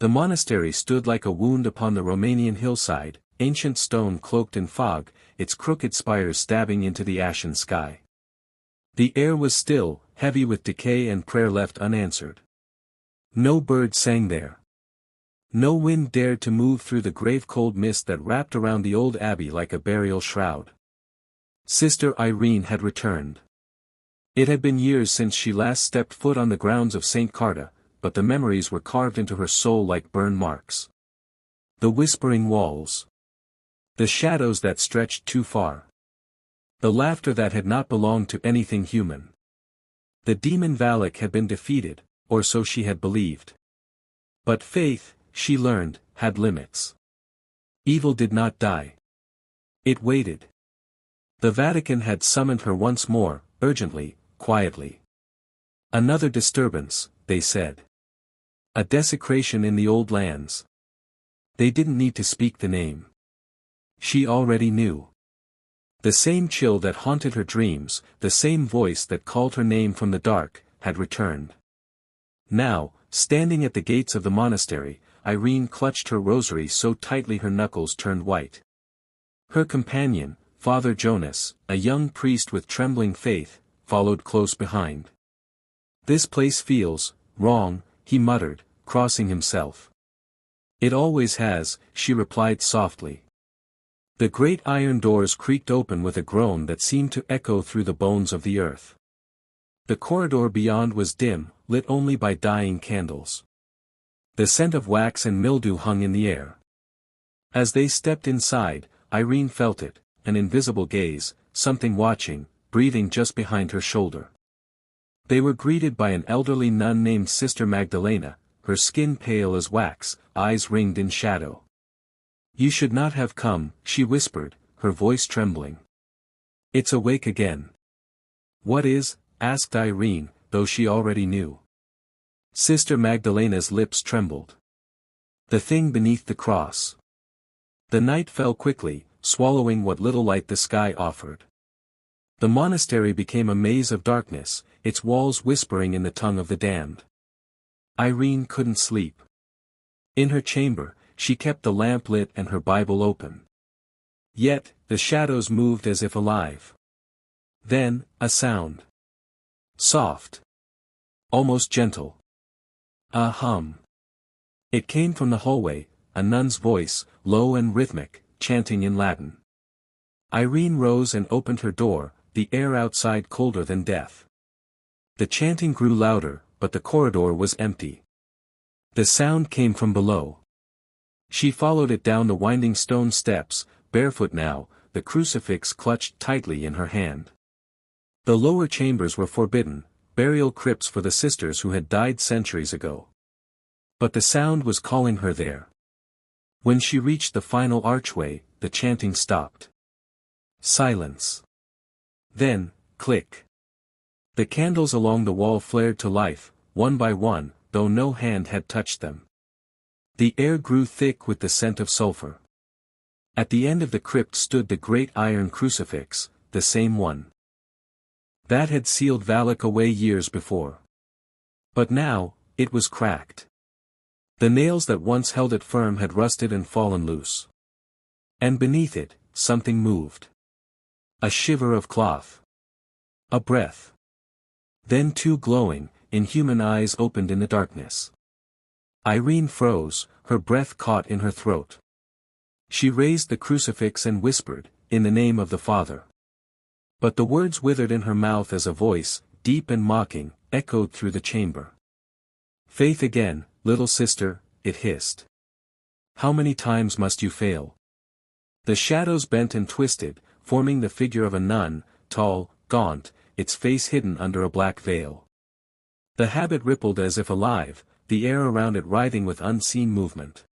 The monastery stood like a wound upon the Romanian hillside, ancient stone cloaked in fog, its crooked spires stabbing into the ashen sky. The air was still, heavy with decay and prayer left unanswered. No bird sang there. No wind dared to move through the grave-cold mist that wrapped around the old abbey like a burial shroud. Sister Irene had returned. It had been years since she last stepped foot on the grounds of St. Carta, but the memories were carved into her soul like burn marks. The whispering walls. The shadows that stretched too far. The laughter that had not belonged to anything human. The demon Valak had been defeated, or so she had believed. But faith, she learned, had limits. Evil did not die. It waited. The Vatican had summoned her once more, urgently, quietly. Another disturbance, they said. A desecration in the old lands. They didn't need to speak the name. She already knew. The same chill that haunted her dreams, the same voice that called her name from the dark, had returned. Now, standing at the gates of the monastery, Irene clutched her rosary so tightly her knuckles turned white. Her companion, Father Jonas, a young priest with trembling faith, followed close behind. "This place feels wrong," he muttered, crossing himself. "It always has," she replied softly. The great iron doors creaked open with a groan that seemed to echo through the bones of the earth. The corridor beyond was dim, lit only by dying candles. The scent of wax and mildew hung in the air. As they stepped inside, Irene felt it, an invisible gaze, something watching, breathing just behind her shoulder. They were greeted by an elderly nun named Sister Magdalena, her skin pale as wax, eyes ringed in shadow. "You should not have come," she whispered, her voice trembling. "It's awake again." "What is?" asked Irene, though she already knew. Sister Magdalena's lips trembled. "The thing beneath the cross." The night fell quickly, swallowing what little light the sky offered. The monastery became a maze of darkness, its walls whispering in the tongue of the damned. Irene couldn't sleep. In her chamber, she kept the lamp lit and her Bible open. Yet, the shadows moved as if alive. Then, a sound. Soft. Almost gentle. A hum. It came from the hallway, a nun's voice, low and rhythmic, chanting in Latin. Irene rose and opened her door, the air outside colder than death. The chanting grew louder, but the corridor was empty. The sound came from below. She followed it down the winding stone steps, barefoot now, the crucifix clutched tightly in her hand. The lower chambers were forbidden, burial crypts for the sisters who had died centuries ago. But the sound was calling her there. When she reached the final archway, the chanting stopped. Silence. Then, click. The candles along the wall flared to life, one by one, though no hand had touched them. The air grew thick with the scent of sulfur. At the end of the crypt stood the great iron crucifix, the same one that had sealed Valak away years before. But now, it was cracked. The nails that once held it firm had rusted and fallen loose. And beneath it, something moved. A shiver of cloth. A breath. Then two glowing, inhuman eyes opened in the darkness. Irene froze, her breath caught in her throat. She raised the crucifix and whispered, "In the name of the Father." But the words withered in her mouth as a voice, deep and mocking, echoed through the chamber. "Faith again, little sister," it hissed. "How many times must you fail?" The shadows bent and twisted, forming the figure of a nun, tall, gaunt, its face hidden under a black veil. The habit rippled as if alive, the air around it writhing with unseen movement.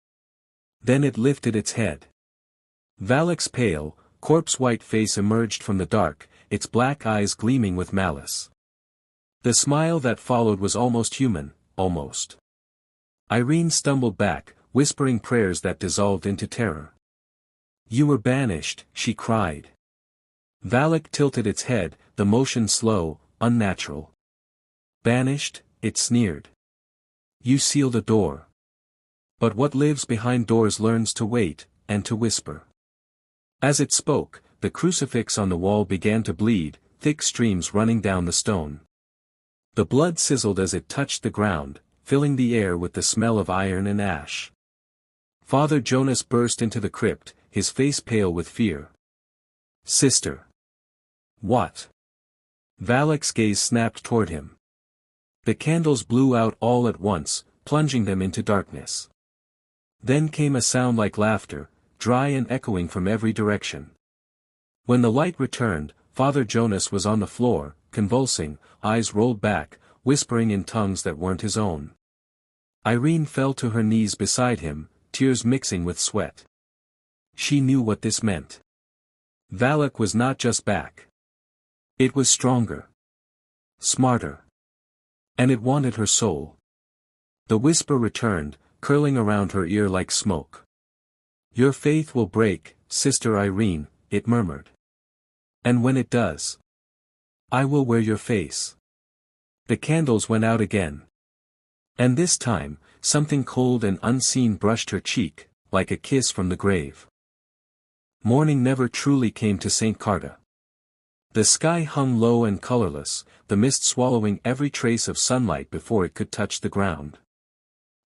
Then it lifted its head. Valak's pale, corpse-white face emerged from the dark, its black eyes gleaming with malice. The smile that followed was almost human, almost. Irene stumbled back, whispering prayers that dissolved into terror. "You were banished," she cried. Valak tilted its head, the motion slow, unnatural. "Banished?" it sneered. "You sealed a door. But what lives behind doors learns to wait, and to whisper. As it spoke, the crucifix on the wall began to bleed, thick streams running down the stone. The blood sizzled as it touched the ground, filling the air with the smell of iron and ash. Father Jonas burst into the crypt, his face pale with fear. "Sister." "What?" Valak's gaze snapped toward him. The candles blew out all at once, plunging them into darkness. Then came a sound like laughter, dry and echoing from every direction. When the light returned, Father Jonas was on the floor, convulsing, eyes rolled back, whispering in tongues that weren't his own. Irene fell to her knees beside him, tears mixing with sweat. She knew what this meant. Valak was not just back. It was stronger. Smarter. And it wanted her soul. The whisper returned, curling around her ear like smoke. "Your faith will break, Sister Irene," it murmured. "And when it does, I will wear your face." The candles went out again. And this time, something cold and unseen brushed her cheek, like a kiss from the grave. Morning never truly came to St. Carta. The sky hung low and colorless, the mist swallowing every trace of sunlight before it could touch the ground.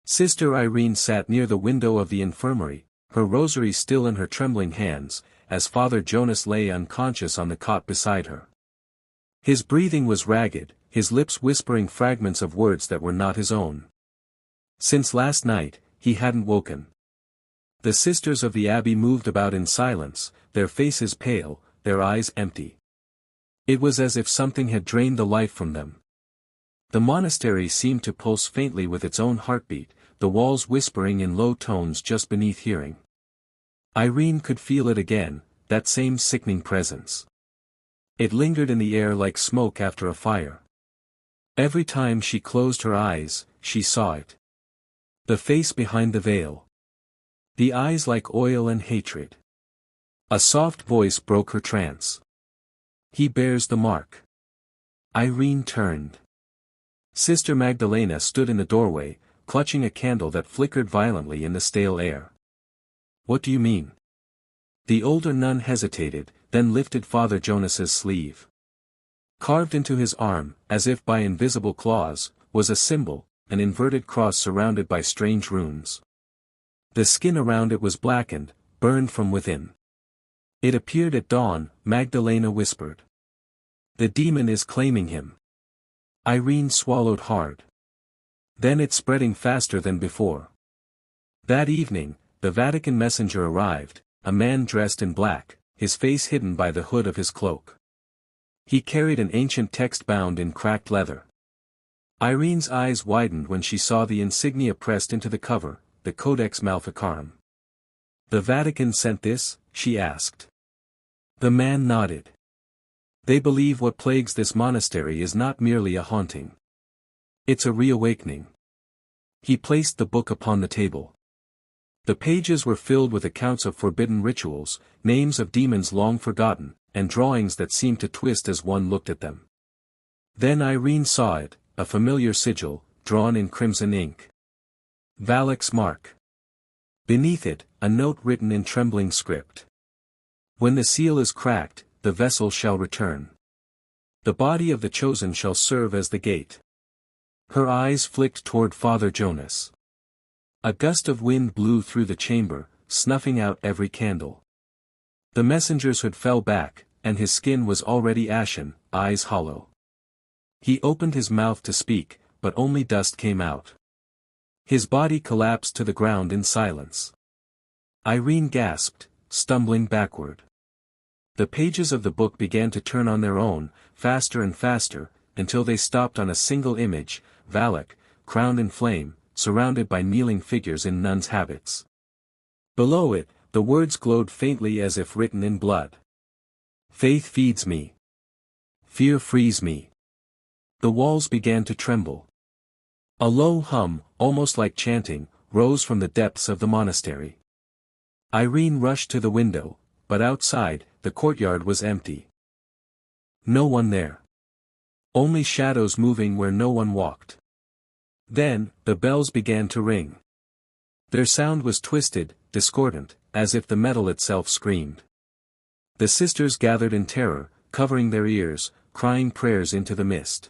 Sister Irene sat near the window of the infirmary, her rosary still in her trembling hands, as Father Jonas lay unconscious on the cot beside her. His breathing was ragged, his lips whispering fragments of words that were not his own. Since last night, he hadn't woken. The sisters of the abbey moved about in silence, their faces pale, their eyes empty. It was as if something had drained the life from them. The monastery seemed to pulse faintly with its own heartbeat, the walls whispering in low tones just beneath hearing. Irene could feel it again, that same sickening presence. It lingered in the air like smoke after a fire. Every time she closed her eyes, she saw it. The face behind the veil. The eyes like oil and hatred. A soft voice broke her trance. "He bears the mark." Irene turned. Sister Magdalena stood in the doorway, clutching a candle that flickered violently in the stale air. "What do you mean?" The older nun hesitated, then lifted Father Jonas's sleeve. Carved into his arm, as if by invisible claws, was a symbol, an inverted cross surrounded by strange runes. The skin around it was blackened, burned from within. "It appeared at dawn," Magdalena whispered. "The demon is claiming him." Irene swallowed hard. "Then it's spreading faster than before." That evening, the Vatican messenger arrived, a man dressed in black, his face hidden by the hood of his cloak. He carried an ancient text bound in cracked leather. Irene's eyes widened when she saw the insignia pressed into the cover, the Codex Malficarum. "The Vatican sent this?" she asked. The man nodded. "They believe what plagues this monastery is not merely a haunting. It's a reawakening." He placed the book upon the table. The pages were filled with accounts of forbidden rituals, names of demons long forgotten, and drawings that seemed to twist as one looked at them. Then Irene saw it, a familiar sigil, drawn in crimson ink. Valak's mark. Beneath it, a note written in trembling script. "When the seal is cracked, the vessel shall return. The body of the chosen shall serve as the gate." Her eyes flicked toward Father Jonas. A gust of wind blew through the chamber, snuffing out every candle. The messenger's hood fell back, and his skin was already ashen, eyes hollow. He opened his mouth to speak, but only dust came out. His body collapsed to the ground in silence. Irene gasped, stumbling backward. The pages of the book began to turn on their own, faster and faster, until they stopped on a single image, Valak, crowned in flame, surrounded by kneeling figures in nuns' habits. Below it, the words glowed faintly as if written in blood. "Faith feeds me. Fear frees me." The walls began to tremble. A low hum, almost like chanting, rose from the depths of the monastery. Irene rushed to the window, but outside, the courtyard was empty. No one there. Only shadows moving where no one walked. Then, the bells began to ring. Their sound was twisted, discordant, as if the metal itself screamed. The sisters gathered in terror, covering their ears, crying prayers into the mist.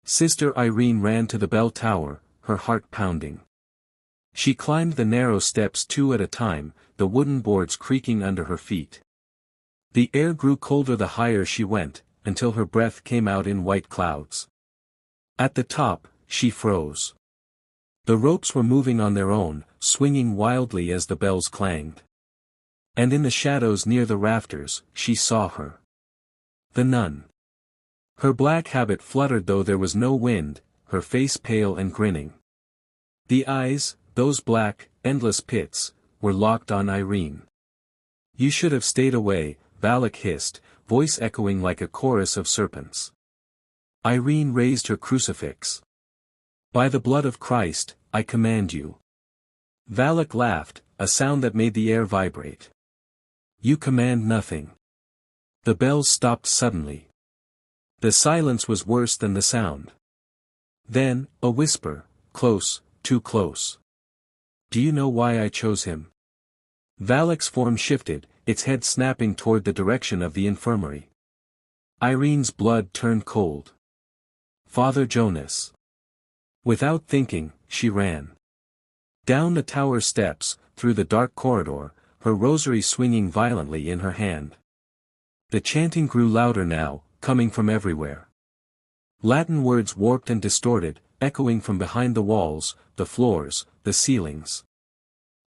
Sister Irene ran to the bell tower, her heart pounding. She climbed the narrow steps two at a time, the wooden boards creaking under her feet. The air grew colder the higher she went, until her breath came out in white clouds. At the top, she froze. The ropes were moving on their own, swinging wildly as the bells clanged. And in the shadows near the rafters, she saw her. The nun. Her black habit fluttered though there was no wind, her face pale and grinning. The eyes, those black, endless pits, were locked on Irene. "You should have stayed away," Valak hissed, voice echoing like a chorus of serpents. Irene raised her crucifix. "By the blood of Christ, I command you." Valak laughed, a sound that made the air vibrate. "You command nothing." The bells stopped suddenly. The silence was worse than the sound. Then, a whisper, close, too close. "Do you know why I chose him?" Valak's form shifted, its head snapping toward the direction of the infirmary. Irene's blood turned cold. "Father Jonas." Without thinking, she ran. Down the tower steps, through the dark corridor, her rosary swinging violently in her hand. The chanting grew louder now, coming from everywhere. Latin words warped and distorted, echoing from behind the walls, the floors, the ceilings.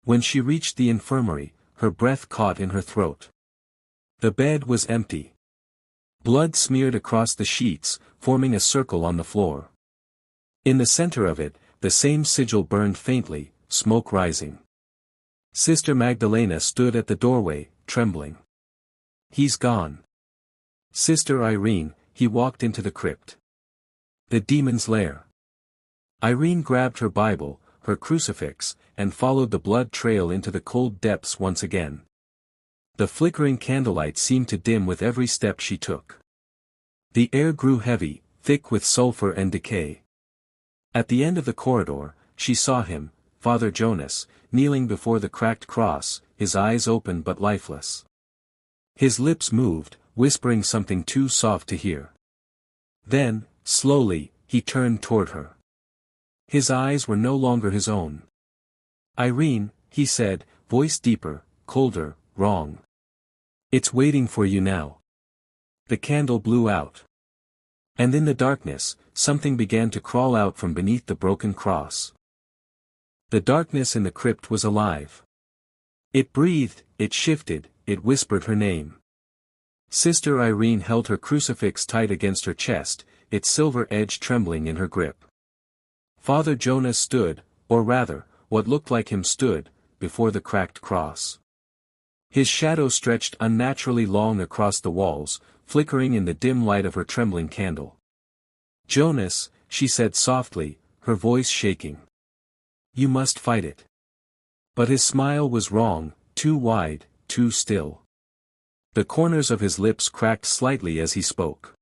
When she reached the infirmary, her breath caught in her throat. The bed was empty. Blood smeared across the sheets, forming a circle on the floor. In the center of it, the same sigil burned faintly, smoke rising. Sister Magdalena stood at the doorway, trembling. "He's gone." "Sister Irene," he walked into the crypt. "The demon's lair." Irene grabbed her Bible, her crucifix, and followed the blood trail into the cold depths once again. The flickering candlelight seemed to dim with every step she took. The air grew heavy, thick with sulfur and decay. At the end of the corridor, she saw him, Father Jonas, kneeling before the cracked cross, his eyes open but lifeless. His lips moved, whispering something too soft to hear. Then, slowly, he turned toward her. His eyes were no longer his own. "Irene," he said, voice deeper, colder, wrong. "It's waiting for you now." The candle blew out. And in the darkness, something began to crawl out from beneath the broken cross. The darkness in the crypt was alive. It breathed, it shifted, it whispered her name. Sister Irene held her crucifix tight against her chest, its silver edge trembling in her grip. Father Jonas stood, or rather, what looked like him stood, before the cracked cross. His shadow stretched unnaturally long across the walls, flickering in the dim light of her trembling candle. "Jonas," she said softly, her voice shaking. "You must fight it." But his smile was wrong, too wide, too still. The corners of his lips cracked slightly as he spoke.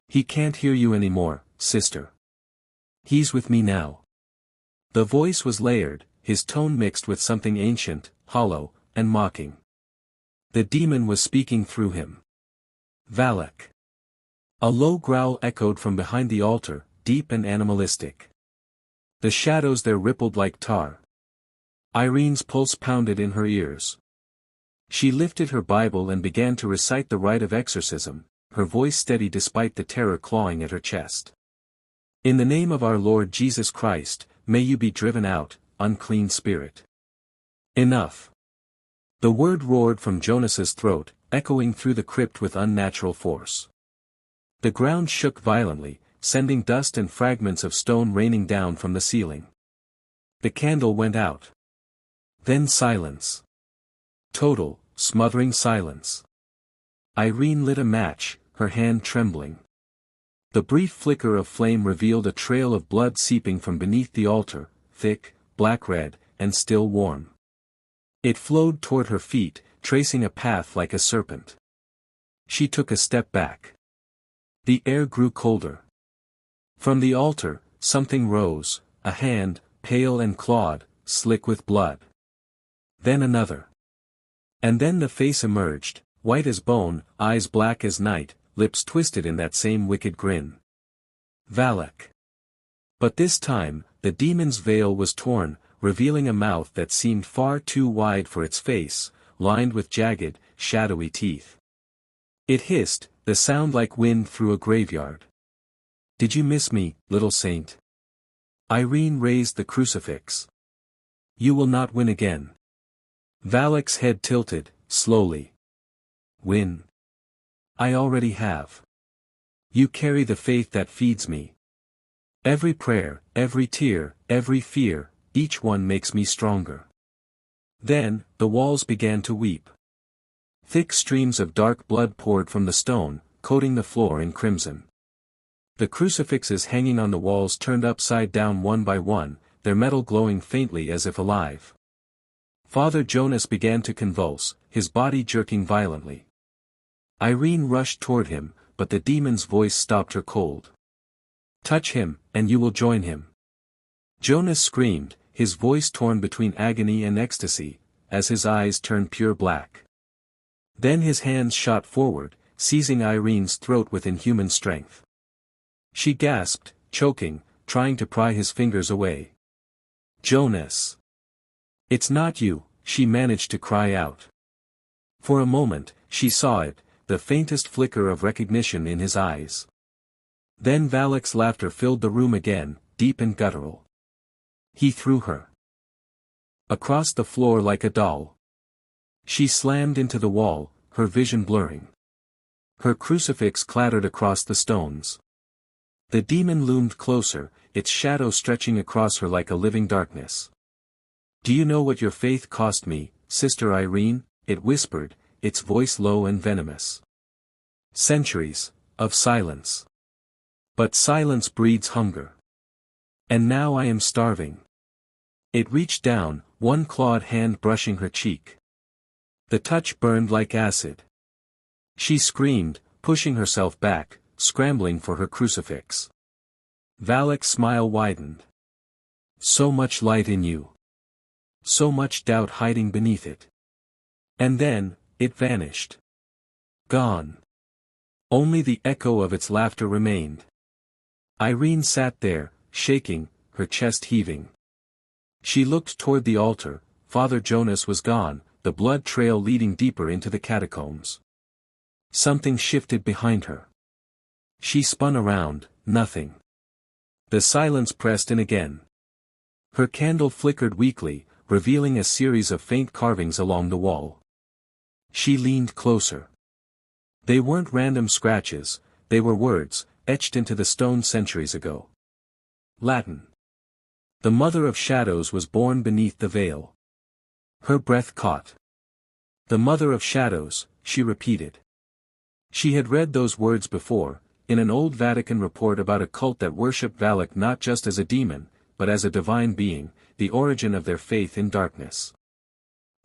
"He can't hear you anymore, sister. He's with me now." The voice was layered, his tone mixed with something ancient, hollow, and mocking. The demon was speaking through him. "Valak." A low growl echoed from behind the altar, deep and animalistic. The shadows there rippled like tar. Irene's pulse pounded in her ears. She lifted her Bible and began to recite the rite of exorcism, her voice steady despite the terror clawing at her chest. "In the name of our Lord Jesus Christ, may you be driven out, unclean spirit." "Enough." The word roared from Jonas's throat, echoing through the crypt with unnatural force. The ground shook violently, sending dust and fragments of stone raining down from the ceiling. The candle went out. Then silence. Total, smothering silence. Irene lit a match, her hand trembling. The brief flicker of flame revealed a trail of blood seeping from beneath the altar, thick, black-red, and still warm. It flowed toward her feet, tracing a path like a serpent. She took a step back. The air grew colder. From the altar, something rose, a hand, pale and clawed, slick with blood. Then another. And then the face emerged, white as bone, eyes black as night, lips twisted in that same wicked grin. Valak. But this time, the demon's veil was torn, revealing a mouth that seemed far too wide for its face, lined with jagged, shadowy teeth. It hissed, the sound like wind through a graveyard. "Did you miss me, little saint?" Irene raised the crucifix. "You will not win again." Valak's head tilted, slowly. "Win? I already have. You carry the faith that feeds me. Every prayer, every tear, every fear, each one makes me stronger." Then, the walls began to weep. Thick streams of dark blood poured from the stone, coating the floor in crimson. The crucifixes hanging on the walls turned upside down one by one, their metal glowing faintly as if alive. Father Jonas began to convulse, his body jerking violently. Irene rushed toward him, but the demon's voice stopped her cold. "Touch him, and you will join him." Jonas screamed, his voice torn between agony and ecstasy, as his eyes turned pure black. Then his hands shot forward, seizing Irene's throat with inhuman strength. She gasped, choking, trying to pry his fingers away. "Jonas! It's not you," she managed to cry out. For a moment, she saw it, the faintest flicker of recognition in his eyes. Then Valak's laughter filled the room again, deep and guttural. He threw her across the floor like a doll. She slammed into the wall, her vision blurring. Her crucifix clattered across the stones. The demon loomed closer, its shadow stretching across her like a living darkness. "Do you know what your faith cost me, Sister Irene?" it whispered, its voice low and venomous. "Centuries of silence. But silence breeds hunger. And now I am starving." It reached down, one clawed hand brushing her cheek. The touch burned like acid. She screamed, pushing herself back, scrambling for her crucifix. Valak's smile widened. "So much light in you. So much doubt hiding beneath it." And then, it vanished. Gone. Only the echo of its laughter remained. Irene sat there, shaking, her chest heaving. She looked toward the altar. Father Jonas was gone, the blood trail leading deeper into the catacombs. Something shifted behind her. She spun around, nothing. The silence pressed in again. Her candle flickered weakly, revealing a series of faint carvings along the wall. She leaned closer. They weren't random scratches, they were words, etched into the stone centuries ago. Latin. The Mother of Shadows was born beneath the veil. Her breath caught. "The Mother of Shadows," she repeated. She had read those words before, in an old Vatican report about a cult that worshipped Valak not just as a demon, but as a divine being, the origin of their faith in darkness.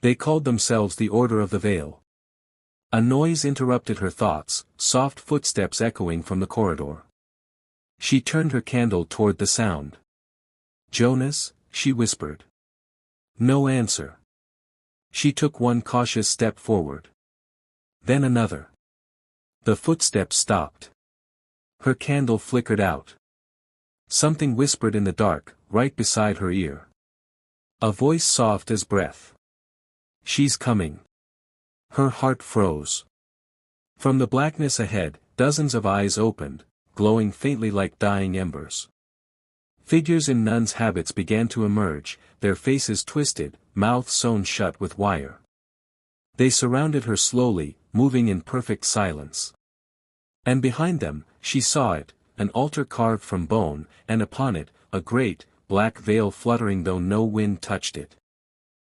They called themselves the Order of the Veil. A noise interrupted her thoughts, soft footsteps echoing from the corridor. She turned her candle toward the sound. "Jonas?" she whispered. No answer. She took one cautious step forward. Then another. The footsteps stopped. Her candle flickered out. Something whispered in the dark, right beside her ear. A voice soft as breath. "She's coming." Her heart froze. From the blackness ahead, dozens of eyes opened, glowing faintly like dying embers. Figures in nuns' habits began to emerge, their faces twisted, mouths sewn shut with wire. They surrounded her slowly, moving in perfect silence. And behind them, she saw it, an altar carved from bone, and upon it, a great, black veil fluttering though no wind touched it.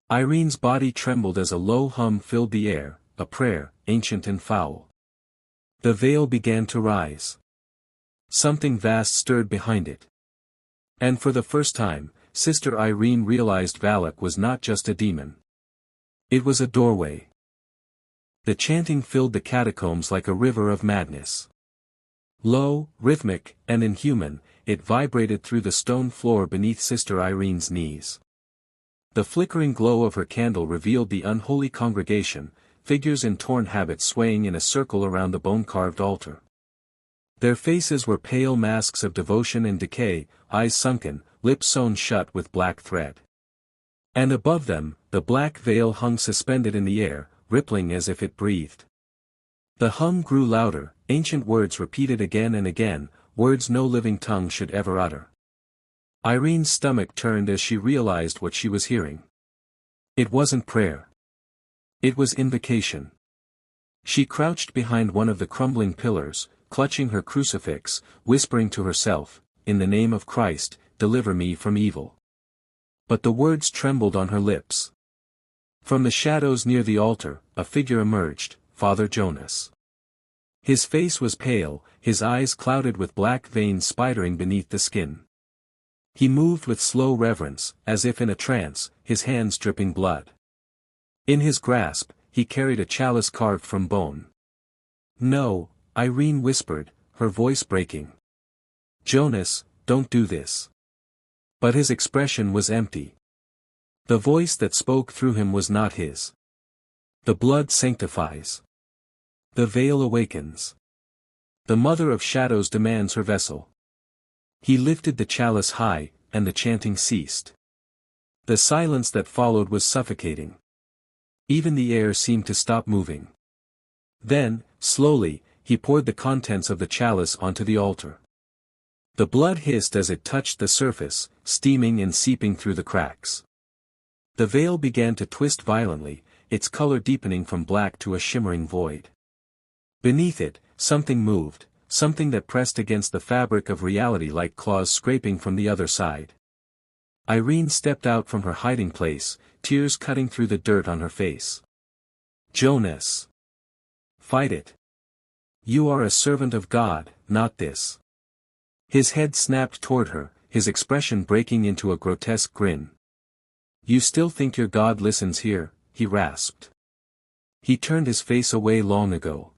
Irene's body trembled as a low hum filled the air, a prayer, ancient and foul. The veil began to rise. Something vast stirred behind it. And for the first time, Sister Irene realized Valak was not just a demon. It was a doorway. The chanting filled the catacombs like a river of madness. Low, rhythmic, and inhuman, it vibrated through the stone floor beneath Sister Irene's knees. The flickering glow of her candle revealed the unholy congregation, figures in torn habits swaying in a circle around the bone-carved altar. Their faces were pale masks of devotion and decay, eyes sunken, lips sewn shut with black thread. And above them, the black veil hung suspended in the air, rippling as if it breathed. The hum grew louder, ancient words repeated again and again, words no living tongue should ever utter. Irene's stomach turned as she realized what she was hearing. It wasn't prayer. It was invocation. She crouched behind one of the crumbling pillars, clutching her crucifix, whispering to herself, "In the name of Christ, deliver me from evil." But the words trembled on her lips. From the shadows near the altar, a figure emerged, Father Jonas. His face was pale, his eyes clouded with black veins spidering beneath the skin. He moved with slow reverence, as if in a trance, his hands dripping blood. In his grasp, he carried a chalice carved from bone. "No," Irene whispered, her voice breaking. "Jonas, don't do this." But his expression was empty. The voice that spoke through him was not his. "The blood sanctifies. The veil awakens. The Mother of Shadows demands her vessel." He lifted the chalice high, and the chanting ceased. The silence that followed was suffocating. Even the air seemed to stop moving. Then, slowly, he poured the contents of the chalice onto the altar. The blood hissed as it touched the surface, steaming and seeping through the cracks. The veil began to twist violently, its color deepening from black to a shimmering void. Beneath it, something moved, something that pressed against the fabric of reality like claws scraping from the other side. Irene stepped out from her hiding place, tears cutting through the dirt on her face. "Jonas! Fight it! You are a servant of God, not this." His head snapped toward her, his expression breaking into a grotesque grin. "You still think your God listens here?" he rasped. "He turned his face away long ago.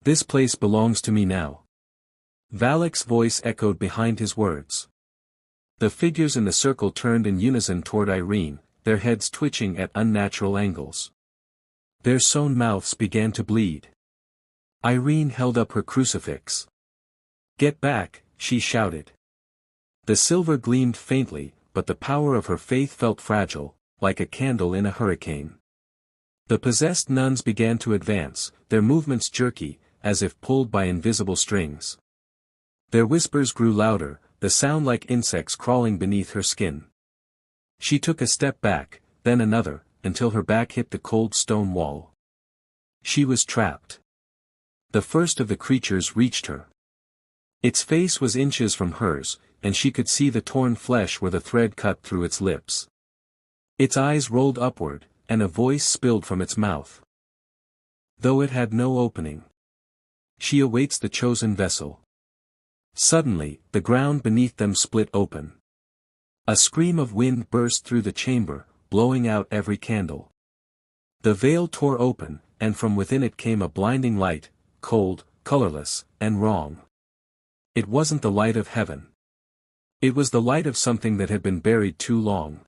This place belongs to me now." Valak's voice echoed behind his words. The figures in the circle turned in unison toward Irene, their heads twitching at unnatural angles. Their sewn mouths began to bleed. Irene held up her crucifix. "Get back," she shouted. The silver gleamed faintly, but the power of her faith felt fragile, like a candle in a hurricane. The possessed nuns began to advance, their movements jerky, as if pulled by invisible strings. Their whispers grew louder, the sound like insects crawling beneath her skin. She took a step back, then another, until her back hit the cold stone wall. She was trapped. The first of the creatures reached her. Its face was inches from hers, and she could see the torn flesh where the thread cut through its lips. Its eyes rolled upward, and a voice spilled from its mouth. Though it had no opening. "She awaits the chosen vessel." Suddenly, the ground beneath them split open. A scream of wind burst through the chamber, blowing out every candle. The veil tore open, and from within it came a blinding light, cold, colorless, and wrong. It wasn't the light of heaven. It was the light of something that had been buried too long.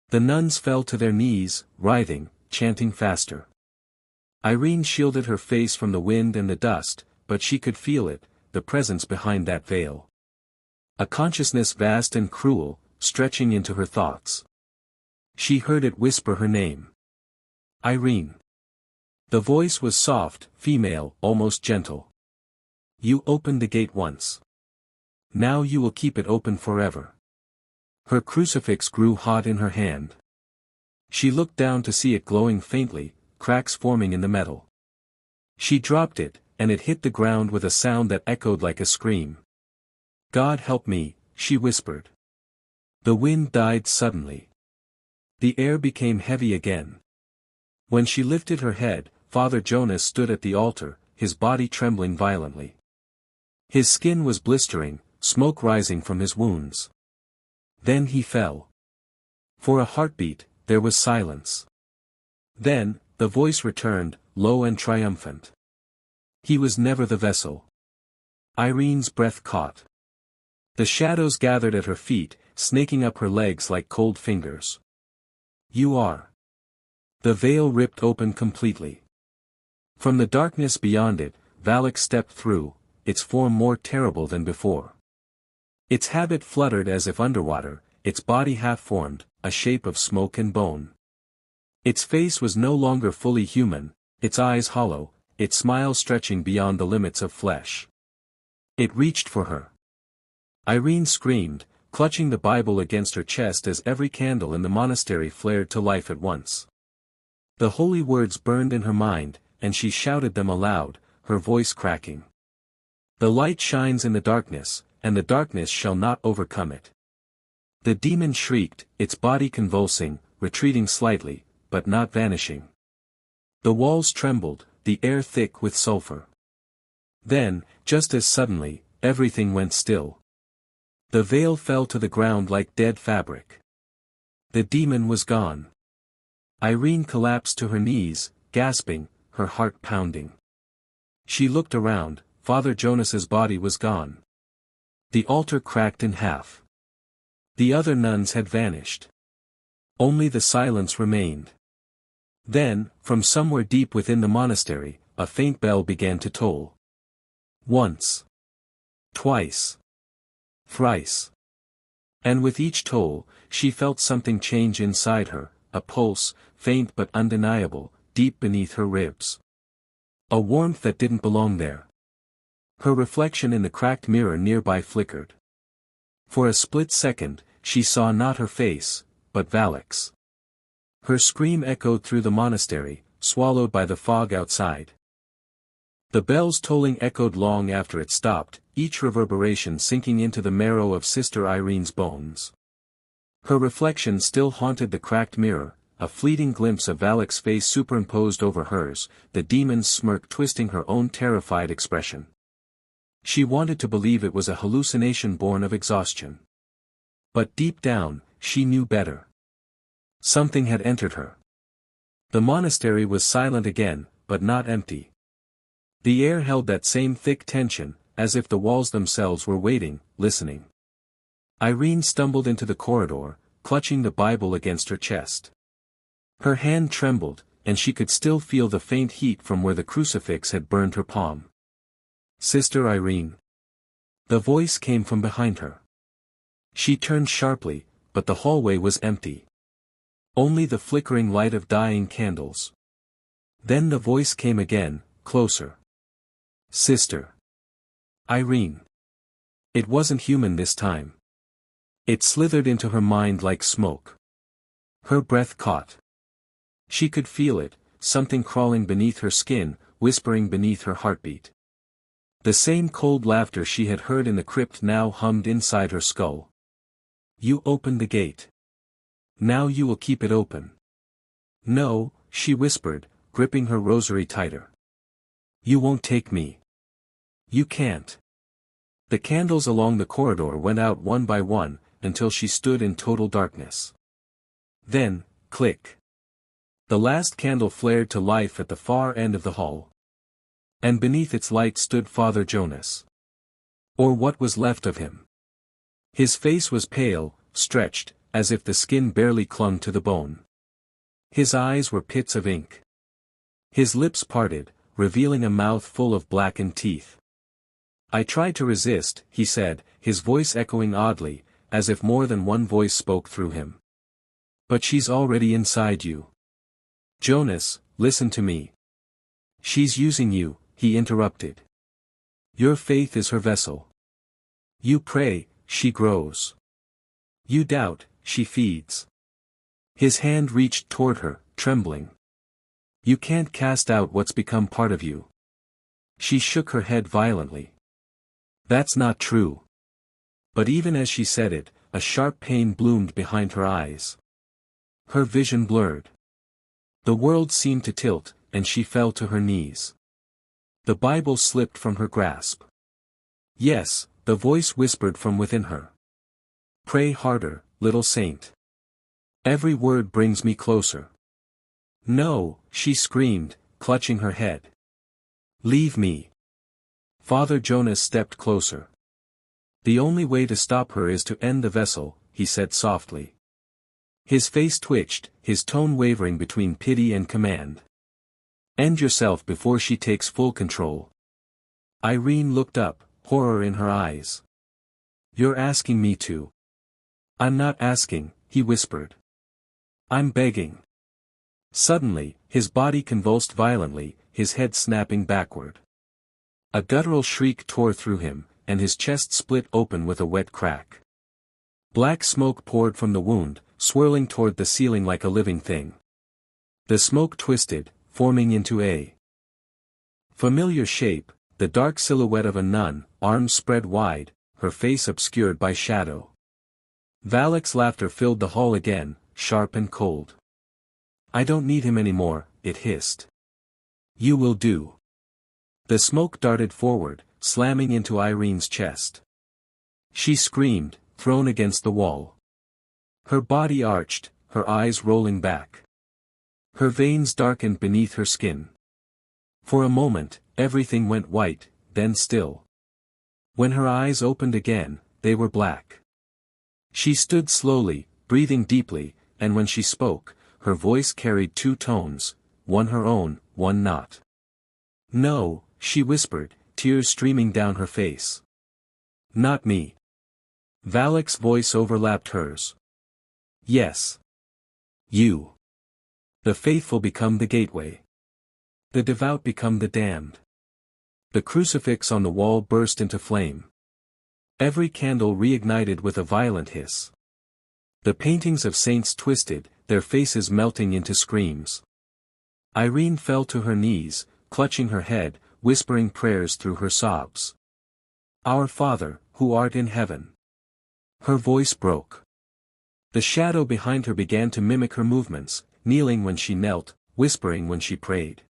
The nuns fell to their knees, writhing, chanting faster. Irene shielded her face from the wind and the dust, but she could feel it, the presence behind that veil. A consciousness vast and cruel, stretching into her thoughts. She heard it whisper her name. "Irene." The voice was soft, female, almost gentle. "You opened the gate once. Now you will keep it open forever." Her crucifix grew hot in her hand. She looked down to see it glowing faintly, cracks forming in the metal. She dropped it, and it hit the ground with a sound that echoed like a scream. "God help me," she whispered. The wind died suddenly. The air became heavy again. When she lifted her head, Father Jonas stood at the altar, his body trembling violently. His skin was blistering, smoke rising from his wounds. Then he fell. For a heartbeat, there was silence. Then, the voice returned, low and triumphant. He was never the vessel. Irene's breath caught. The shadows gathered at her feet, snaking up her legs like cold fingers. You are. The veil ripped open completely. From the darkness beyond it, Valak stepped through, its form more terrible than before. Its habit fluttered as if underwater, its body half-formed, a shape of smoke and bone. Its face was no longer fully human, its eyes hollow, its smile stretching beyond the limits of flesh. It reached for her. Irene screamed, clutching the Bible against her chest as every candle in the monastery flared to life at once. The holy words burned in her mind, and she shouted them aloud, her voice cracking. The light shines in the darkness, and the darkness shall not overcome it. The demon shrieked, its body convulsing, retreating slightly, but not vanishing. The walls trembled, the air thick with sulfur. Then, just as suddenly, everything went still. The veil fell to the ground like dead fabric. The demon was gone. Irene collapsed to her knees, gasping, her heart pounding. She looked around, Father Jonas's body was gone. The altar cracked in half. The other nuns had vanished. Only the silence remained. Then, from somewhere deep within the monastery, a faint bell began to toll. Once. Twice. Thrice. And with each toll, she felt something change inside her, a pulse, faint but undeniable, deep beneath her ribs. A warmth that didn't belong there. Her reflection in the cracked mirror nearby flickered. For a split second, she saw not her face, but Valak's. Her scream echoed through the monastery, swallowed by the fog outside. The bells tolling echoed long after it stopped, each reverberation sinking into the marrow of Sister Irene's bones. Her reflection still haunted the cracked mirror, a fleeting glimpse of Valak's face superimposed over hers, the demon's smirk twisting her own terrified expression. She wanted to believe it was a hallucination born of exhaustion. But deep down, she knew better. Something had entered her. The monastery was silent again, but not empty. The air held that same thick tension, as if the walls themselves were waiting, listening. Irene stumbled into the corridor, clutching the Bible against her chest. Her hand trembled, and she could still feel the faint heat from where the crucifix had burned her palm. Sister Irene. The voice came from behind her. She turned sharply, but the hallway was empty. Only the flickering light of dying candles. Then the voice came again, closer. Sister Irene. It wasn't human this time. It slithered into her mind like smoke. Her breath caught. She could feel it, something crawling beneath her skin, whispering beneath her heartbeat. The same cold laughter she had heard in the crypt now hummed inside her skull. You opened the gate. Now you will keep it open. No, she whispered, gripping her rosary tighter. You won't take me. You can't. The candles along the corridor went out one by one, until she stood in total darkness. Then, click. The last candle flared to life at the far end of the hall. And beneath its light stood Father Jonas. Or what was left of him. His face was pale, stretched, as if the skin barely clung to the bone. His eyes were pits of ink. His lips parted, revealing a mouth full of blackened teeth. I tried to resist, he said, his voice echoing oddly, as if more than one voice spoke through him. But she's already inside you. Jonas, listen to me. She's using you, he interrupted. Your faith is her vessel. You pray, she grows. You doubt, she feeds. His hand reached toward her, trembling. You can't cast out what's become part of you. She shook her head violently. That's not true. But even as she said it, a sharp pain bloomed behind her eyes. Her vision blurred. The world seemed to tilt, and she fell to her knees. The Bible slipped from her grasp. Yes, the voice whispered from within her. Pray harder, little saint. Every word brings me closer. No, she screamed, clutching her head. Leave me. Father Jonas stepped closer. The only way to stop her is to end the vessel, he said softly. His face twitched, his tone wavering between pity and command. End yourself before she takes full control. Irene looked up, horror in her eyes. You're asking me to. I'm not asking, he whispered. I'm begging. Suddenly, his body convulsed violently, his head snapping backward. A guttural shriek tore through him, and his chest split open with a wet crack. Black smoke poured from the wound, swirling toward the ceiling like a living thing. The smoke twisted, forming into a familiar shape, the dark silhouette of a nun, arms spread wide, her face obscured by shadow. Valak's laughter filled the hall again, sharp and cold. I don't need him anymore, it hissed. You will do. The smoke darted forward, slamming into Irene's chest. She screamed, thrown against the wall. Her body arched, her eyes rolling back. Her veins darkened beneath her skin. For a moment, everything went white, then still. When her eyes opened again, they were black. She stood slowly, breathing deeply, and when she spoke, her voice carried two tones, one her own, one not. No, she whispered, tears streaming down her face. Not me. Valak's voice overlapped hers. Yes. You. The faithful become the gateway. The devout become the damned. The crucifix on the wall burst into flame. Every candle reignited with a violent hiss. The paintings of saints twisted, their faces melting into screams. Irene fell to her knees, clutching her head, whispering prayers through her sobs. Our Father, who art in heaven. Her voice broke. The shadow behind her began to mimic her movements, kneeling when she knelt, whispering when she prayed.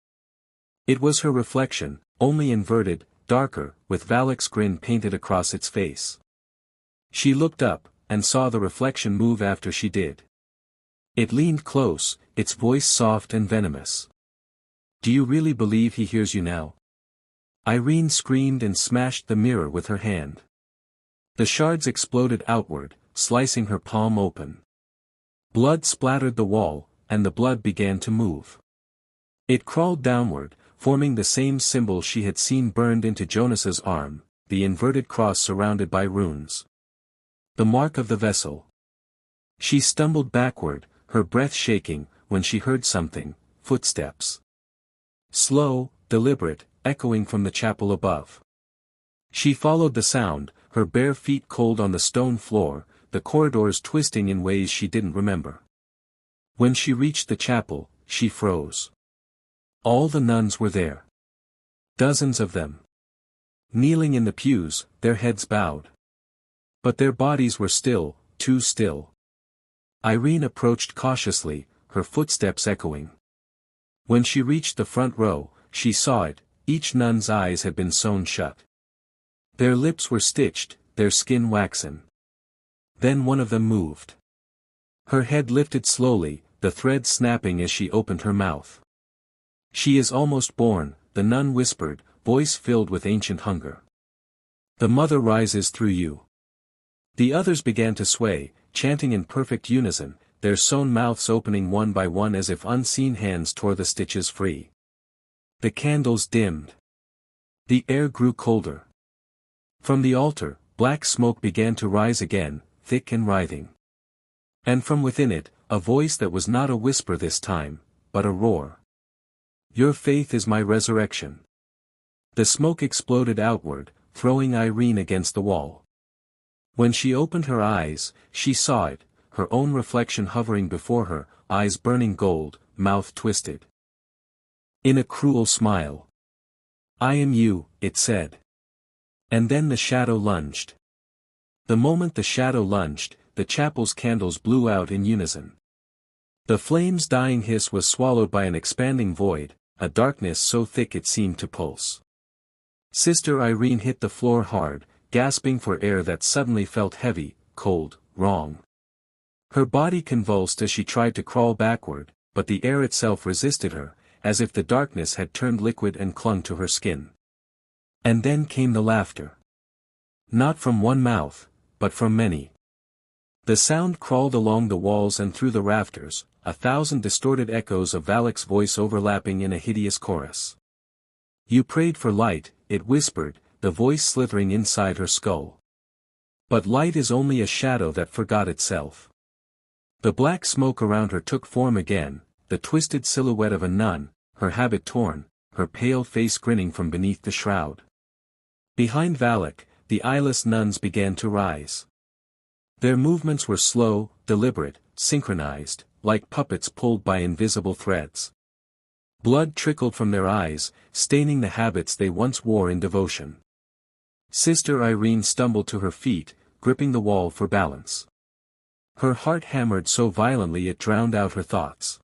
It was her reflection, only inverted, darker, with Valak's grin painted across its face. She looked up, and saw the reflection move after she did. It leaned close, its voice soft and venomous. Do you really believe he hears you now? Irene screamed and smashed the mirror with her hand. The shards exploded outward, slicing her palm open. Blood splattered the wall, and the blood began to move. It crawled downward, forming the same symbol she had seen burned into Jonas's arm, the inverted cross surrounded by runes. The mark of the vessel. She stumbled backward, her breath shaking, when she heard something, footsteps. Slow, deliberate, echoing from the chapel above. She followed the sound, her bare feet cold on the stone floor, the corridors twisting in ways she didn't remember. When she reached the chapel, she froze. All the nuns were there. Dozens of them. Kneeling in the pews, their heads bowed. But their bodies were still, too still. Irene approached cautiously, her footsteps echoing. When she reached the front row, she saw it, each nun's eyes had been sewn shut. Their lips were stitched, their skin waxen. Then one of them moved. Her head lifted slowly, the thread snapping as she opened her mouth. She is almost born, the nun whispered, voice filled with ancient hunger. The mother rises through you. The others began to sway, chanting in perfect unison, their sewn mouths opening one by one as if unseen hands tore the stitches free. The candles dimmed. The air grew colder. From the altar, black smoke began to rise again, thick and writhing. And from within it, a voice that was not a whisper this time, but a roar. Your faith is my resurrection. The smoke exploded outward, throwing Irene against the wall. When she opened her eyes, she saw it, her own reflection hovering before her, eyes burning gold, mouth twisted. In a cruel smile. I am you, it said. And then the shadow lunged. The moment the shadow lunged, the chapel's candles blew out in unison. The flame's dying hiss was swallowed by an expanding void, a darkness so thick it seemed to pulse. Sister Irene hit the floor hard, gasping for air that suddenly felt heavy, cold, wrong. Her body convulsed as she tried to crawl backward, but the air itself resisted her, as if the darkness had turned liquid and clung to her skin. And then came the laughter. Not from one mouth, but from many. The sound crawled along the walls and through the rafters, 1,000 distorted echoes of Valak's voice overlapping in a hideous chorus. You prayed for light, it whispered, the voice slithering inside her skull. But light is only a shadow that forgot itself. The black smoke around her took form again, the twisted silhouette of a nun, her habit torn, her pale face grinning from beneath the shroud. Behind Valak, the eyeless nuns began to rise. Their movements were slow, deliberate, synchronized, like puppets pulled by invisible threads. Blood trickled from their eyes, staining the habits they once wore in devotion. Sister Irene stumbled to her feet, gripping the wall for balance. Her heart hammered so violently it drowned out her thoughts.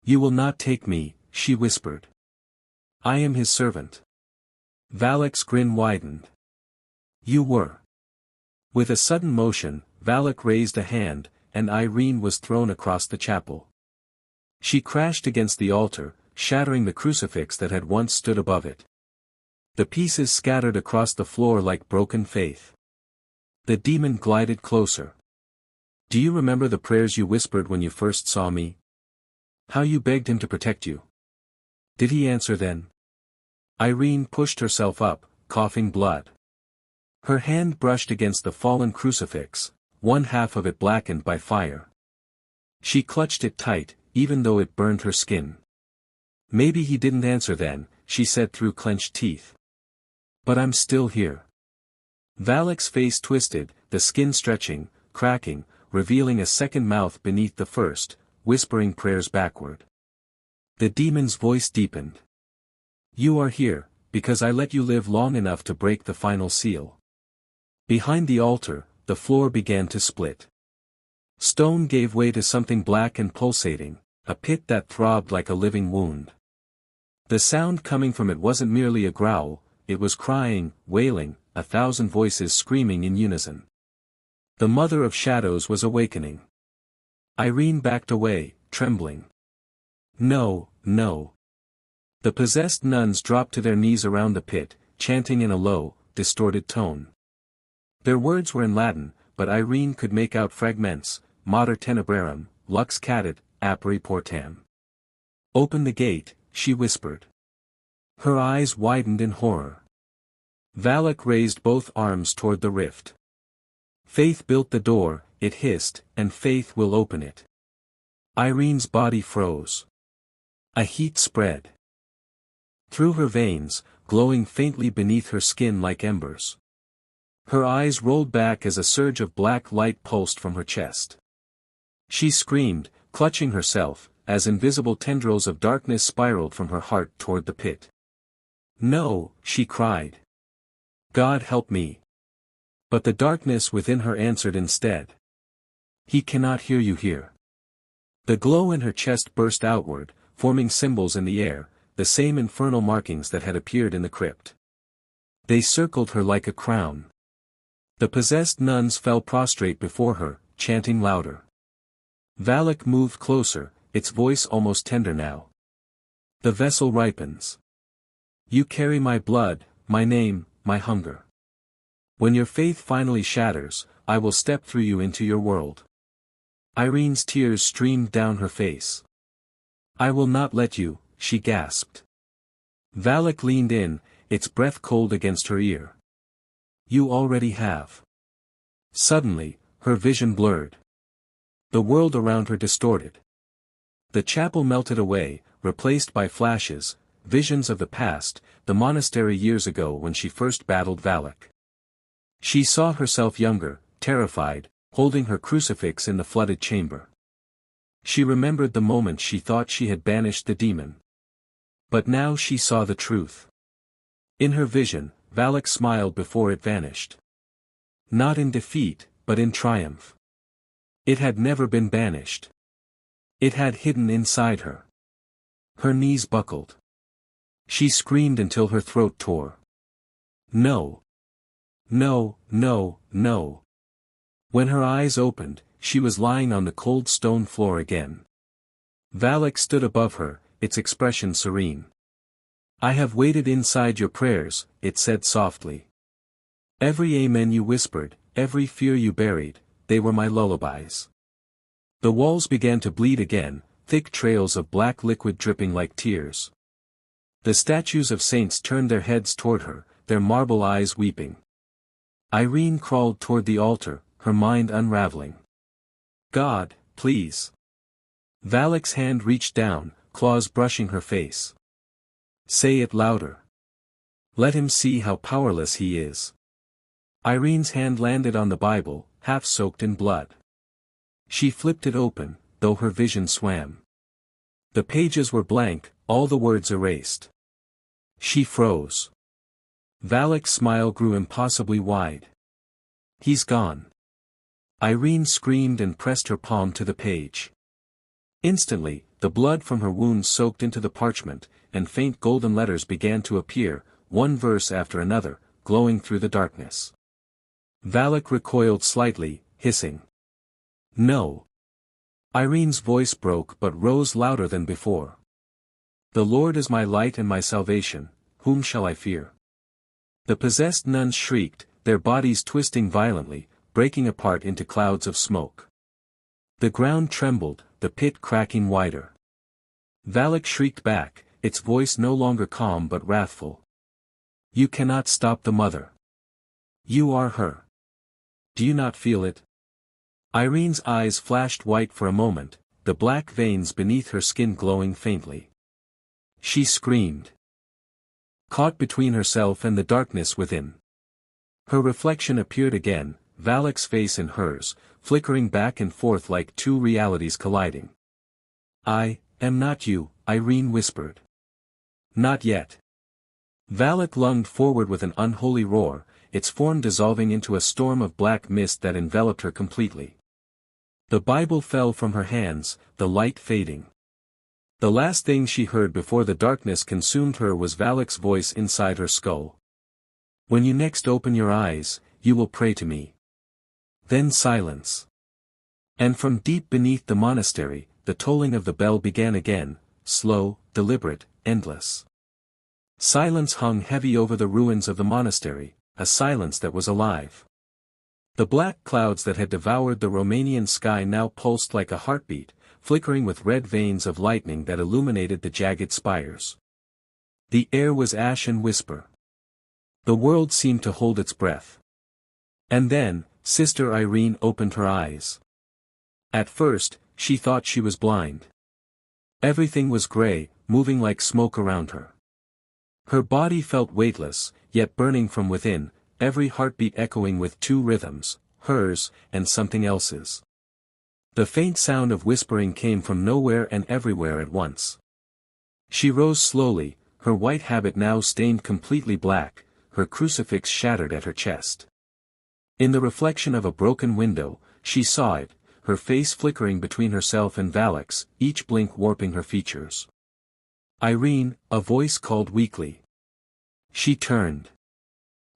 "You will not take me," she whispered. "I am his servant." Valak's grin widened. "You were." With a sudden motion, Valak raised a hand, and Irene was thrown across the chapel. She crashed against the altar, shattering the crucifix that had once stood above it. The pieces scattered across the floor like broken faith. The demon glided closer. "Do you remember the prayers you whispered when you first saw me? How you begged him to protect you? Did he answer then?" Irene pushed herself up, coughing blood. Her hand brushed against the fallen crucifix, one half of it blackened by fire. She clutched it tight, even though it burned her skin. "Maybe he didn't answer then," she said through clenched teeth. "But I'm still here." Valak's face twisted, the skin stretching, cracking, revealing a second mouth beneath the first, whispering prayers backward. The demon's voice deepened. "You are here, because I let you live long enough to break the final seal." Behind the altar, the floor began to split. Stone gave way to something black and pulsating, a pit that throbbed like a living wound. The sound coming from it wasn't merely a growl, it was crying, wailing, 1,000 voices screaming in unison. The Mother of Shadows was awakening. Irene backed away, trembling. "No, no." The possessed nuns dropped to their knees around the pit, chanting in a low, distorted tone. Their words were in Latin, but Irene could make out fragments: Mater Tenebrarum, Lux Cadet, Aperi Portam. "Open the gate," she whispered. Her eyes widened in horror. Valak raised both arms toward the rift. "Faith built the door," it hissed, "and faith will open it." Irene's body froze. A heat spread through her veins, glowing faintly beneath her skin like embers. Her eyes rolled back as a surge of black light pulsed from her chest. She screamed, clutching herself, as invisible tendrils of darkness spiraled from her heart toward the pit. "No," she cried. "God help me." But the darkness within her answered instead. "He cannot hear you here." The glow in her chest burst outward, forming symbols in the air, the same infernal markings that had appeared in the crypt. They circled her like a crown. The possessed nuns fell prostrate before her, chanting louder. Valak moved closer, its voice almost tender now. "The vessel ripens. You carry my blood, my name, my hunger. When your faith finally shatters, I will step through you into your world." Irene's tears streamed down her face. "I will not let you," she gasped. Valak leaned in, its breath cold against her ear. "You already have." Suddenly, her vision blurred. The world around her distorted. The chapel melted away, replaced by flashes, visions of the past, the monastery years ago when she first battled Valak. She saw herself younger, terrified, holding her crucifix in the flooded chamber. She remembered the moment she thought she had banished the demon. But now she saw the truth. In her vision, Valak smiled before it vanished. Not in defeat, but in triumph. It had never been banished. It had hidden inside her. Her knees buckled. She screamed until her throat tore. "No. No, no, no." When her eyes opened, she was lying on the cold stone floor again. Valak stood above her, its expression serene. "I have waited inside your prayers," it said softly. "Every amen you whispered, every fear you buried, they were my lullabies. The walls began to bleed again, thick trails of black liquid dripping like tears. The statues of saints turned their heads toward her, their marble eyes weeping. Irene crawled toward the altar, her mind unraveling. God, please. Valak's hand reached down, claws brushing her face. Say it louder. Let him see how powerless he is. Irene's hand landed on the Bible, half soaked in blood. She flipped it open, though her vision swam. The pages were blank, all the words erased. She froze. Valak's smile grew impossibly wide. He's gone. Irene screamed and pressed her palm to the page. Instantly, the blood from her wounds soaked into the parchment, and faint golden letters began to appear, one verse after another, glowing through the darkness. Valak recoiled slightly, hissing. No. Irene's voice broke but rose louder than before. The Lord is my light and my salvation, whom shall I fear? The possessed nuns shrieked, their bodies twisting violently, breaking apart into clouds of smoke. The ground trembled, the pit cracking wider. Valak shrieked back, its voice no longer calm but wrathful. You cannot stop the mother. You are her. Do you not feel it? Irene's eyes flashed white for a moment, the black veins beneath her skin glowing faintly. She screamed. Caught between herself and the darkness within. Her reflection appeared again, Valak's face in hers, flickering back and forth like two realities colliding. I am not you, Irene whispered. Not yet. Valak lunged forward with an unholy roar, its form dissolving into a storm of black mist that enveloped her completely. The Bible fell from her hands, the light fading. The last thing she heard before the darkness consumed her was Valak's voice inside her skull. When you next open your eyes, you will pray to me. Then silence. And from deep beneath the monastery, the tolling of the bell began again, slow, deliberate, endless. Silence hung heavy over the ruins of the monastery, a silence that was alive. The black clouds that had devoured the Romanian sky now pulsed like a heartbeat, flickering with red veins of lightning that illuminated the jagged spires. The air was ash and whisper. The world seemed to hold its breath. And then, Sister Irene opened her eyes. At first, she thought she was blind. Everything was gray, moving like smoke around her. Her body felt weightless, yet burning from within, every heartbeat echoing with two rhythms, hers, and something else's. The faint sound of whispering came from nowhere and everywhere at once. She rose slowly, her white habit now stained completely black, her crucifix shattered at her chest. In the reflection of a broken window, she saw it, her face flickering between herself and Valak's, each blink warping her features. Irene, a voice called weakly. She turned.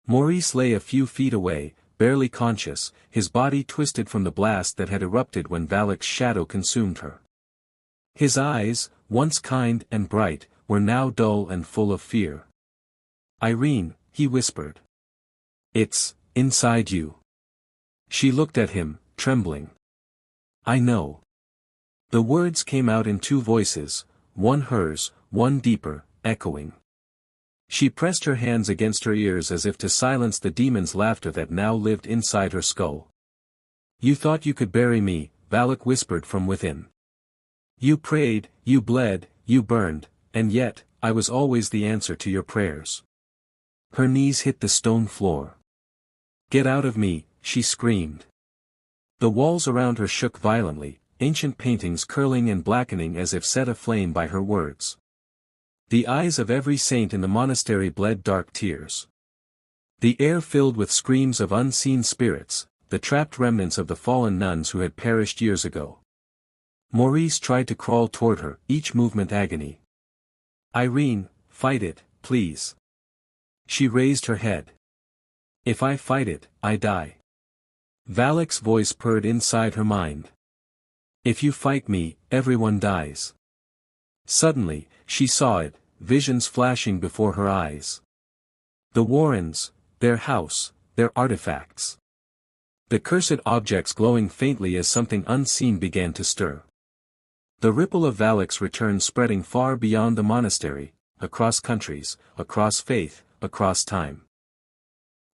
Maurice lay a few feet away, barely conscious, his body twisted from the blast that had erupted when Valak's shadow consumed her. His eyes, once kind and bright, were now dull and full of fear. Irene, he whispered. It's inside you. She looked at him, trembling. I know. The words came out in two voices, one hers, one deeper, echoing. She pressed her hands against her ears as if to silence the demon's laughter that now lived inside her skull. You thought you could bury me, Valak whispered from within. You prayed, you bled, you burned, and yet, I was always the answer to your prayers. Her knees hit the stone floor. Get out of me, she screamed. The walls around her shook violently, ancient paintings curling and blackening as if set aflame by her words. The eyes of every saint in the monastery bled dark tears. The air filled with screams of unseen spirits, the trapped remnants of the fallen nuns who had perished years ago. Maurice tried to crawl toward her, each movement agony. Irene, fight it, please. She raised her head. If I fight it, I die. Valak's voice purred inside her mind. If you fight me, everyone dies. Suddenly, she saw it, visions flashing before her eyes. The Warrens, their house, their artifacts. The cursed objects glowing faintly as something unseen began to stir. The ripple of Valak's return spreading far beyond the monastery, across countries, across faith, across time.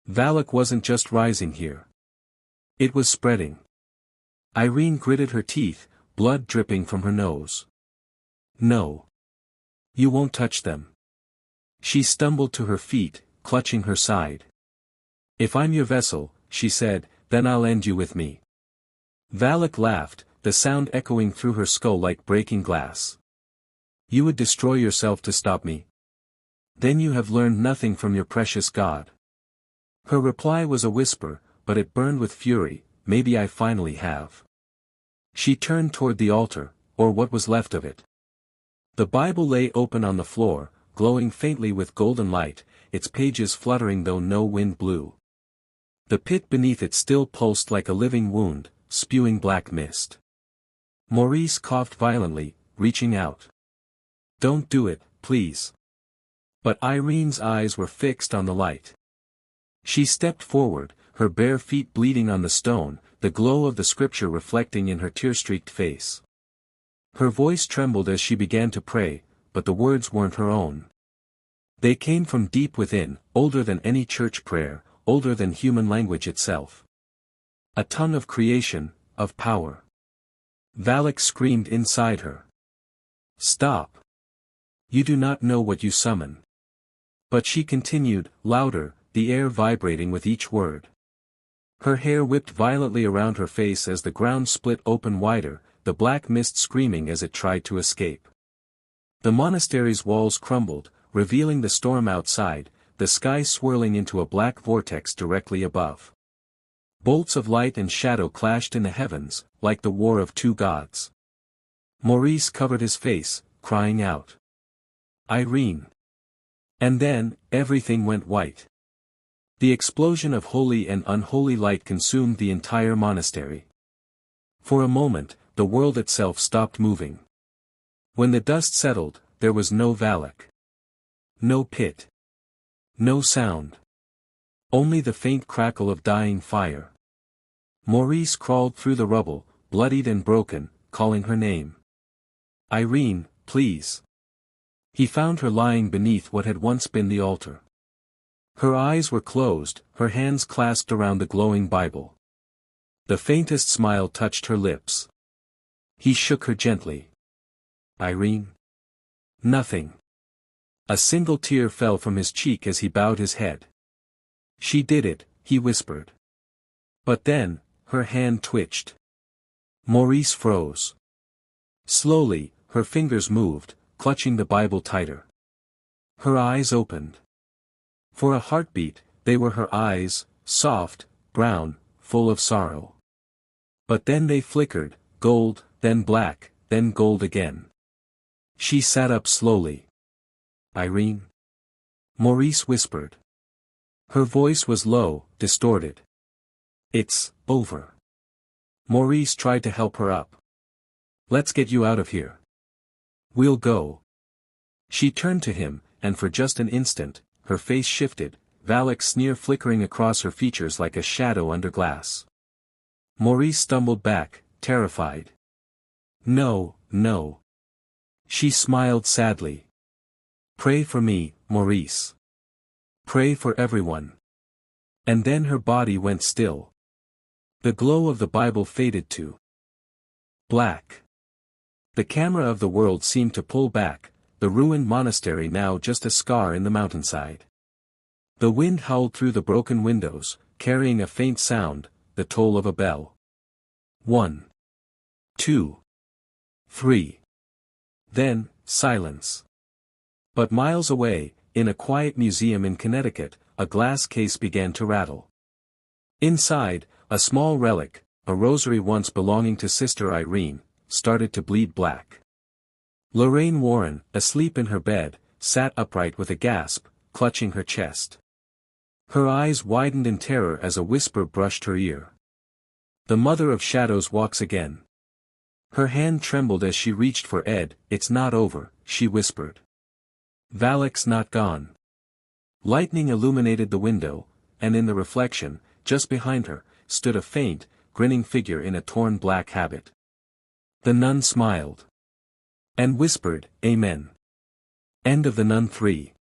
Valak wasn't just rising here. It was spreading. Irene gritted her teeth, blood dripping from her nose. No. You won't touch them. She stumbled to her feet, clutching her side. If I'm your vessel, she said, then I'll end you with me. Valak laughed, the sound echoing through her skull like breaking glass. You would destroy yourself to stop me? Then you have learned nothing from your precious God. Her reply was a whisper, but it burned with fury. Maybe I finally have. She turned toward the altar, or what was left of it. The Bible lay open on the floor, glowing faintly with golden light, its pages fluttering though no wind blew. The pit beneath it still pulsed like a living wound, spewing black mist. Maurice coughed violently, reaching out. Don't do it, please. But Irene's eyes were fixed on the light. She stepped forward, her bare feet bleeding on the stone, the glow of the scripture reflecting in her tear-streaked face. Her voice trembled as she began to pray, but the words weren't her own. They came from deep within, older than any church prayer, older than human language itself. A tongue of creation, of power. Valak screamed inside her. Stop. You do not know what you summon. But she continued, louder, the air vibrating with each word. Her hair whipped violently around her face as the ground split open wider, the black mist screaming as it tried to escape. The monastery's walls crumbled, revealing the storm outside, the sky swirling into a black vortex directly above. Bolts of light and shadow clashed in the heavens, like the war of two gods. Maurice covered his face, crying out. Irene. And then, everything went white. The explosion of holy and unholy light consumed the entire monastery. For a moment, the world itself stopped moving. When the dust settled, there was no Valak. No pit. No sound. Only the faint crackle of dying fire. Maurice crawled through the rubble, bloodied and broken, calling her name. Irene, please. He found her lying beneath what had once been the altar. Her eyes were closed, her hands clasped around the glowing Bible. The faintest smile touched her lips. He shook her gently. Irene? Nothing. A single tear fell from his cheek as he bowed his head. She did it, he whispered. But then, her hand twitched. Maurice froze. Slowly, her fingers moved, clutching the Bible tighter. Her eyes opened. For a heartbeat, they were her eyes, soft, brown, full of sorrow. But then they flickered, gold, then black, then gold again. She sat up slowly. Irene? Maurice whispered. Her voice was low, distorted. It's over. Maurice tried to help her up. Let's get you out of here. We'll go. She turned to him, and for just an instant, her face shifted, Valak's sneer flickering across her features like a shadow under glass. Maurice stumbled back, terrified. No, no. She smiled sadly. Pray for me, Maurice. Pray for everyone. And then her body went still. The glow of the Bible faded to black. The camera of the world seemed to pull back, the ruined monastery now just a scar in the mountainside. The wind howled through the broken windows, carrying a faint sound, the toll of a bell. 1. 2. 3. Then, silence. But miles away, in a quiet museum in Connecticut, a glass case began to rattle. Inside, a small relic, a rosary once belonging to Sister Irene, started to bleed black. Lorraine Warren, asleep in her bed, sat upright with a gasp, clutching her chest. Her eyes widened in terror as a whisper brushed her ear. The Mother of Shadows walks again. Her hand trembled as she reached for Ed. It's not over, she whispered. Valak's not gone. Lightning illuminated the window, and in the reflection, just behind her, stood a faint, grinning figure in a torn black habit. The nun smiled. And whispered, Amen. End of the Nun 3.